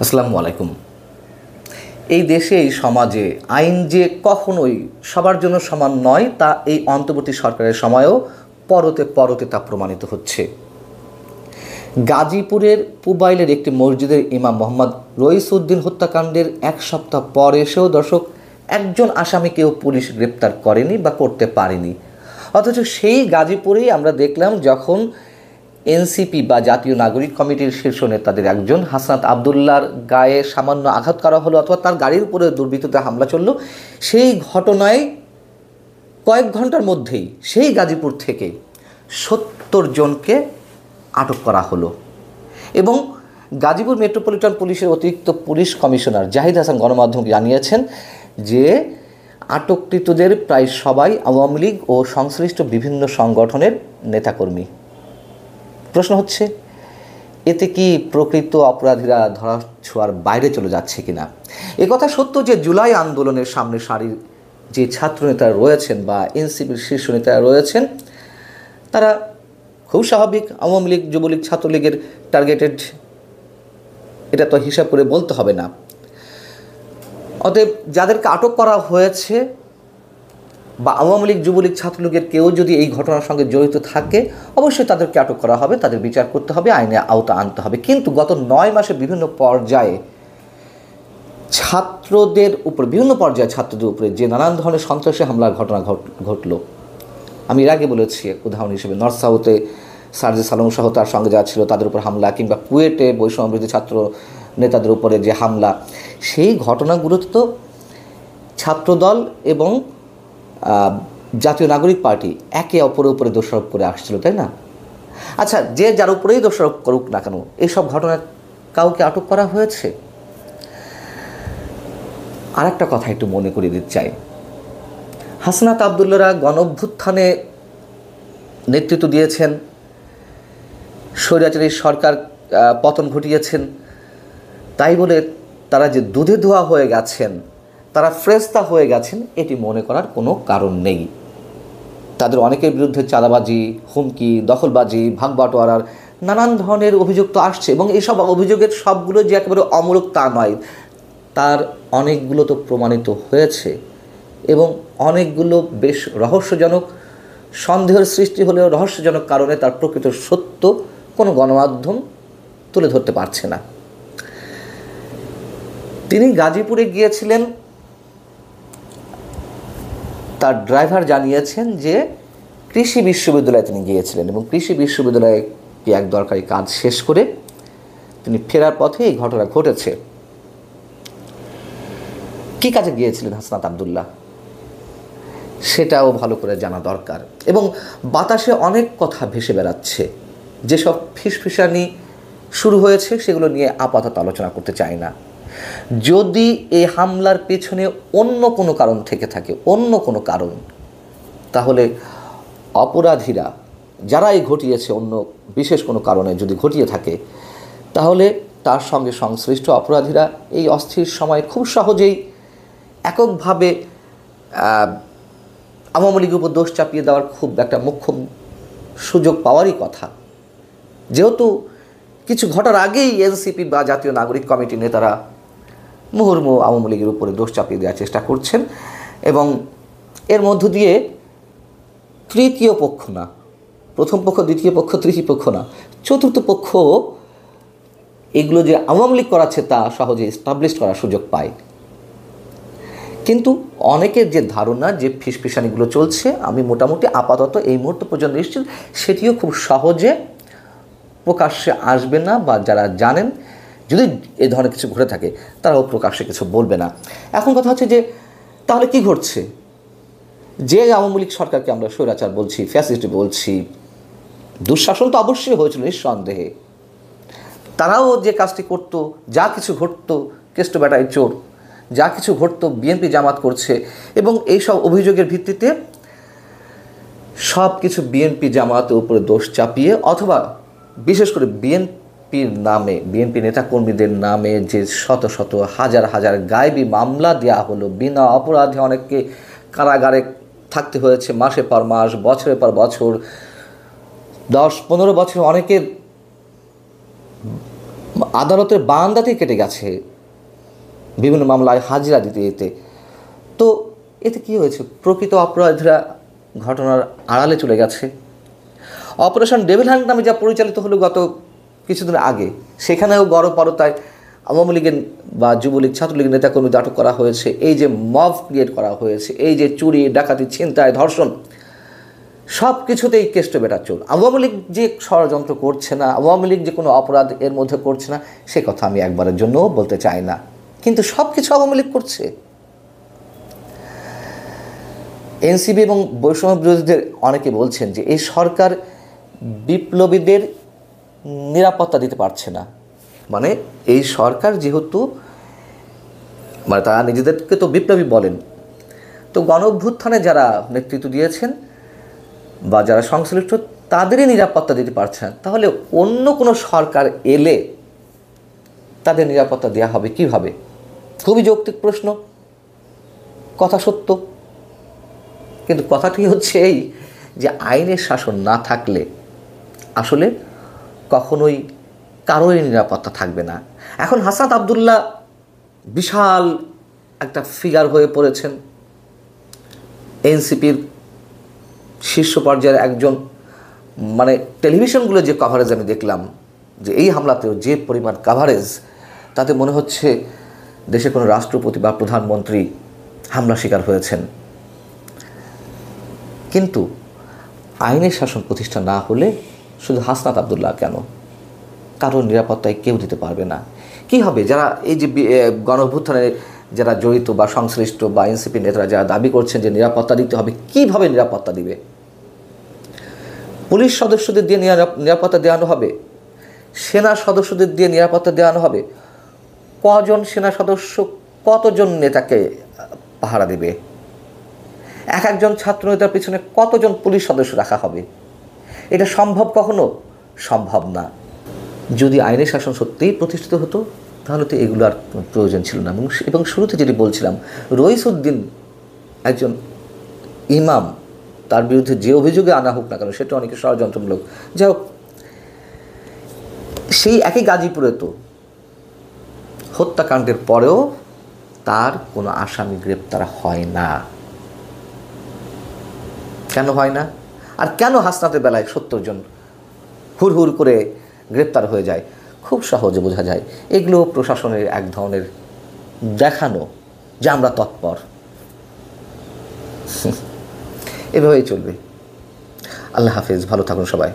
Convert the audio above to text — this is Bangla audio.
আসসালামু আলাইকুম। এই দেশে এই সমাজে আইন যে কখনোই সবার জন্য সমান নয় তা এই অন্তর্বর্তী সরকারের সময়েও পরতে পরতে তা প্রমাণিত হচ্ছে। গাজীপুরের পুবাইলের একটি মসজিদের ইমাম মোহাম্মদ রইসউদ্দিন হত্যাকাণ্ডের এক সপ্তাহ পর এসেও দর্শক একজন আসামিকেও পুলিশ গ্রেপ্তার করেনি বা করতে পারেনি। অথচ সেই গাজীপুরেই আমরা দেখলাম যখন এনসিপি বা জাতীয় নাগরিক কমিটির শীর্ষ নেতাদের একজন হাসনাত আবদুল্লাহর গায়ে সামান্য আঘাত করা হলো অথবা তার গাড়ির উপরে দুর্বৃত্তদের হামলা চলল, সেই ঘটনায় কয়েক ঘন্টার মধ্যেই সেই গাজীপুর থেকে ৭০ জনকে আটক করা হলো। এবং গাজীপুর মেট্রোপলিটন পুলিশের অতিরিক্ত পুলিশ কমিশনার জাহিদ হাসান গণমাধ্যমকে জানিয়েছেন যে আটককৃতদের প্রায় সবাই আওয়ামী লীগ ও সংশ্লিষ্ট বিভিন্ন সংগঠনের নেতাকর্মী। প্রশ্ন হচ্ছে, এতে কি প্রকৃত অপরাধীরা ধরা ছোঁয়ার বাইরে চলে যাচ্ছে কিনা? একথা সত্য যে জুলাই আন্দোলনের সামনে সারির যে ছাত্রনেতারা রয়েছেন বা এনসিপির শীর্ষ নেতারা রয়েছেন তারা খুব স্বাভাবিক আওয়ামী লীগ, যুবলীগ, ছাত্রলীগের টার্গেটেড, এটা তো হিসাব করে বলতে হবে না। অতএব যাদেরকে আটক করা হয়েছে বা আওয়ামী লীগ, যুবলীগ, ছাত্রলীগের কেউ যদি এই ঘটনার সঙ্গে জড়িত থাকে অবশ্যই তাদেরকে আটক করা হবে, তাদের বিচার করতে হবে, আইনে আওতা আনতে হবে। কিন্তু গত 9 মাসে বিভিন্ন পর্যায়ে ছাত্রদের উপরে যে নানান ধরনের সন্ত্রাসী হামলার ঘটনা ঘটলো, আমি এর আগে বলেছি উদাহরণ হিসেবে নর্থ সাউথে সার্জিস আলম সহ তার সঙ্গে যারা ছিল তাদের উপর হামলা, কিংবা কুয়েটে বৈষম্যবিরোধী ছাত্র নেতাদের উপরে যে হামলা, সেই ঘটনাগুলোতে তো ছাত্রদল এবং জাতীয় নাগরিক পার্টি একে অপরের উপরে দোষারোপ করে আসছিল, তাই না? আচ্ছা, যে যার উপরেই দোষারোপ করুক না কেন, এইসব ঘটনায় কাউকে আটক করা হয়েছে? আর একটা কথা একটু মনে করিয়ে দিতে চাই, হাসনাত আবদুল্লাহরা গণঅভ্যুত্থানে নেতৃত্ব দিয়েছেন, স্বৈরাচারী সরকার পতন ঘটিয়েছেন, তাই বলে তারা যে দুধে ধোয়া হয়ে গেছেন, তারা ফ্রেস্তা হয়ে গেছেন, এটি মনে করার কোনো কারণ নেই। তাদের অনেকের বিরুদ্ধে চাঁদাবাজি, হুমকি, দখলবাজি, ভাগবাটোয়ারার নানান ধরনের অভিযোগ তো আসছে, এবং এইসব অভিযোগের সবগুলো যে একেবারে অমূলক তা নয়, তার অনেকগুলো তো প্রমাণিত হয়েছে এবং অনেকগুলো বেশ রহস্যজনক, সন্দেহের সৃষ্টি হলেও রহস্যজনক কারণে তার প্রকৃত সত্য কোনো গণমাধ্যম তুলে ধরতে পারছে না। তিনি গাজীপুরে গিয়েছিলেন, তার ড্রাইভার জানিয়েছেন যে কৃষি বিশ্ববিদ্যালয়ে তিনি গিয়েছিলেন এবং কৃষি বিশ্ববিদ্যালয়ে এক দরকারি কাজ শেষ করে তিনি ফেরার পথে এই ঘটনা ঘটেছে। কী কাজে গিয়েছিলেন হাসনাত আবদুল্লাহ সেটাও ভালো করে জানা দরকার। এবং বাতাসে অনেক কথা ভেসে বেড়াচ্ছে, যেসব ফিসফিসানি শুরু হয়েছে সেগুলো নিয়ে আপাতত আলোচনা করতে চাই না। যদি এই হামলার পেছনে অন্য কোনো কারণ থেকে থাকে, অন্য কোনো কারণ, তাহলে অপরাধীরা যারা এই ঘটিয়েছে অন্য বিশেষ কোনো কারণে যদি ঘটিয়ে থাকে, তাহলে তার সঙ্গে সংশ্লিষ্ট অপরাধীরা এই অস্থির সময় খুব সহজেই এককভাবে আওয়ামী লীগের উপর দোষ চাপিয়ে দেওয়ার খুব একটা মুখ্য সুযোগ পাওয়ারই কথা। যেহেতু কিছু ঘটার আগেই এনসিপি বা জাতীয় নাগরিক কমিটির নেতারা মুহুর্মুহু আওয়ামী লীগের উপরে দোষ চাপিয়ে দেওয়ার চেষ্টা করছেন, এবং এর মধ্য দিয়ে তৃতীয় পক্ষ না, প্রথম পক্ষ, দ্বিতীয় পক্ষ, তৃতীয় পক্ষ না, চতুর্থ পক্ষ এগুলো যে আওয়ামী লীগ করাচ্ছে তা সহজে এস্টাবলিশ করার সুযোগ পায়। কিন্তু অনেকের যে ধারণা যে ফিসফিসানিগুলো চলছে, আমি মোটামুটি আপাতত এই মুহূর্ত পর্যন্ত নিশ্চিত সেটিও খুব সহজে প্রকাশ্যে আসবে না, বা যারা জানেন যদি এই ধরনের কিছু ঘটে থাকে তারাও প্রকাশ্যে কিছু বলবে না। এখন কথা হচ্ছে যে তাহলে কি ঘটছে? যে আওয়ামী লীগ সরকারকে আমরা স্বৈরাচার বলছি, ফ্যাসিস্ট বলছি, দুঃশাসন তো অবশ্যই হয়েছিল নিঃসন্দেহে, তারাও যে কাজটি করতো, যা কিছু ঘটতো, কেষ্ট বেটায় চোর, যা কিছু ঘটতো বিএনপি জামাত করছে, এবং এইসব অভিযোগের ভিত্তিতে সব কিছু বিএনপি জামাতের উপরে দোষ চাপিয়ে, অথবা বিশেষ করে বিএনপির নামে, বিএনপি নেতাকর্মীদের নামে যে শত শত হাজার হাজার গায়েবী মামলা দেওয়া হলো, বিনা অপরাধে অনেককে কারাগারে থাকতে হয়েছে মাসের পর মাস, বছরের পর বছর, 10-15 বছর অনেকের আদালতের বারান্দাতেই কেটে গেছে বিভিন্ন মামলায় হাজিরা দিতে দিতে। তো এতে কী হয়েছে? প্রকৃত অপরাধীরা ঘটনার আড়ালে চলে গেছে। অপারেশন ডেভিল হান্ট নামে যা পরিচালিত হলো গত কিছুদিন আগে, সেখানেও গড়পড়তায় আওয়ামী লীগের বা যুবলীগ ছাত্রলীগের নেতাকর্মীদের আটক করা হয়েছে। এই যে মব ক্রিয়েট করা হয়েছে, এই যে চুরি ডাকাতি ছিনতাই ধর্ষণ, সব কিছুতেই কেষ্ট বেটা চোর। আওয়ামী লীগ যে ষড়যন্ত্র করছে না, আওয়ামী লীগ যে কোনো অপরাধ এর মধ্যে করছে না, সে কথা আমি একবারের জন্যও বলতে চাই না, কিন্তু সব কিছু আওয়ামী লীগ করছে। এনসিপি এবং বৈষম্য বিরোধীদের অনেকে বলছেন যে এই সরকার বিপ্লবীদের নিরাপত্তা দিতে পারছে না। মানে এই সরকার যেহেতু, মানে তারা নিজেদেরকে তো বিপ্লবী বলেন, তো গণ অভ্যুত্থানে যারা নেতৃত্ব দিয়েছেন বা যারা সংশ্লিষ্ট তাদেরই নিরাপত্তা দিতে পারছে না, তাহলে অন্য কোনো সরকার এলে তাদের নিরাপত্তা দেওয়া হবে কীভাবে? খুবই যৌক্তিক প্রশ্ন, কথা সত্য, কিন্তু কথাটি হচ্ছে এই যে আইনের শাসন না থাকলে আসলে কখনোই কারোরই নিরাপত্তা থাকবে না। এখন হাসনাত আবদুল্লাহ বিশাল একটা ফিগার হয়ে পড়েছেন, এনসিপির শীর্ষ পর্যায়ের একজন। মানে টেলিভিশনগুলো যে কভারেজ আমি দেখলাম, যে এই হামলাতেও যে পরিমাণ কভারেজ, তাতে মনে হচ্ছে দেশে কোনো রাষ্ট্রপতি বা প্রধানমন্ত্রী হামলা শিকার হয়েছেন। কিন্তু আইনের শাসন প্রতিষ্ঠা না হলে শুধু হাসনাত আবদুল্লাহ কেন, কারোর নিরাপত্তায় কেউ দিতে পারবে না। কি হবে? যারা এই যে গণ অভ্যুত্থানে যারা জড়িত বা সংশ্লিষ্ট বা এনসিপি নেতারা যারা দাবি করছেন যে নিরাপত্তা দিতে হবে, কিভাবে নিরাপত্তা দিবে? পুলিশ সদস্যদের দিয়ে নিরাপত্তা দেওয়ানো হবে? সেনা সদস্যদের দিয়ে নিরাপত্তা দেওয়ানো হবে? কজন সেনা সদস্য কতজন নেতাকে পাহারা দেবে? একজন ছাত্র নেতার পিছনে কতজন পুলিশ সদস্য রাখা হবে? এটা সম্ভব? কখনো সম্ভব না। যদি আইনের শাসন সত্যিই প্রতিষ্ঠিত হতো তাহলে তো এগুলো আর প্রয়োজন ছিল না। এবং শুরুতে যেটি বলছিলাম, রইসউদ্দিন একজন ইমাম, তার বিরুদ্ধে যে অভিযোগে আনা হোক না কেন সেটা অনেকে ষড়যন্ত্রমূলক, যাই হোক, সেই একই গাজীপুরে তো হত্যাকাণ্ডের পরেও তার কোনো আসামি গ্রেপ্তার হয় না। কেন হয় না? আর কেন হাসনাতের বেলায় 70 জন হুড় হুড় করে গ্রেপ্তার হয়ে যায়? খুব সহজে বোঝা যায়, এগুলো প্রশাসনের এক ধরনের দেখানো যে আমরা তৎপর। এভাবেই চলবে। আল্লাহ হাফেজ, ভালো থাকুন সবাই।